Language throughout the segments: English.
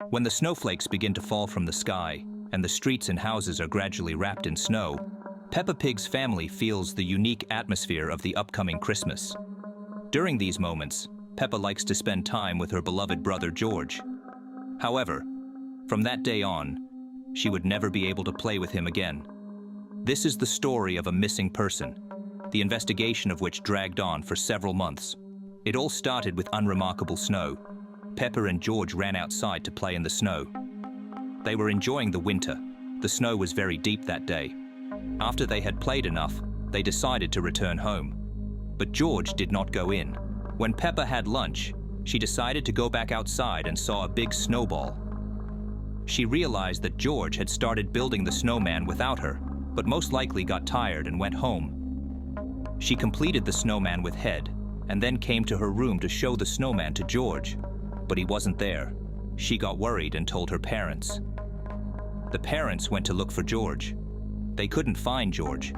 When the snowflakes begin to fall from the sky and the streets and houses are gradually wrapped in snow, Peppa Pig's family feels the unique atmosphere of the upcoming Christmas. During these moments, Peppa likes to spend time with her beloved brother George. However, from that day on, she would never be able to play with him again. This is the story of a missing person, the investigation of which dragged on for several months. It all started with unremarkable snow. Peppa and George ran outside to play in the snow. They were enjoying the winter. The snow was very deep that day. After they had played enough, they decided to return home. But George did not go in. When Peppa had lunch, she decided to go back outside and saw a big snowball. She realized that George had started building the snowman without her, but most likely got tired and went home. She completed the snowman with head, and then came to her room to show the snowman to George, but he wasn't there. She got worried and told her parents. The parents went to look for George. They couldn't find George.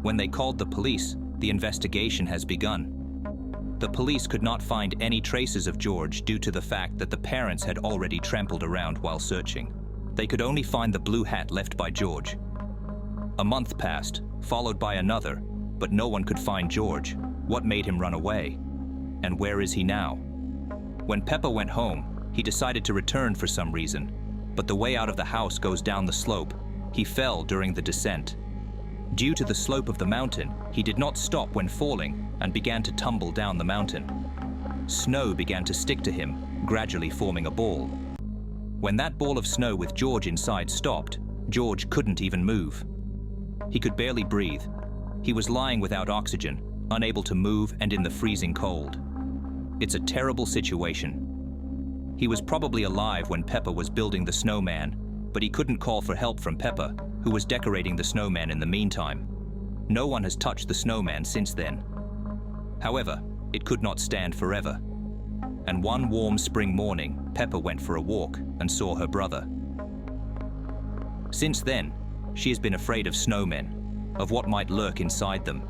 When they called the police, the investigation has begun. The police could not find any traces of George due to the fact that the parents had already trampled around while searching. They could only find the blue hat left by George. A month passed, followed by another, but no one could find George. What made him run away? And where is he now? When Peppa went home, he decided to return for some reason, but the way out of the house goes down the slope. He fell during the descent. Due to the slope of the mountain, he did not stop when falling and began to tumble down the mountain. Snow began to stick to him, gradually forming a ball. When that ball of snow with George inside stopped, George couldn't even move. He could barely breathe. He was lying without oxygen, unable to move and in the freezing cold. It's a terrible situation. He was probably alive when Peppa was building the snowman, but he couldn't call for help from Peppa, who was decorating the snowman in the meantime. No one has touched the snowman since then. However, it could not stand forever. And one warm spring morning, Peppa went for a walk and saw her brother. Since then, she has been afraid of snowmen, of what might lurk inside them.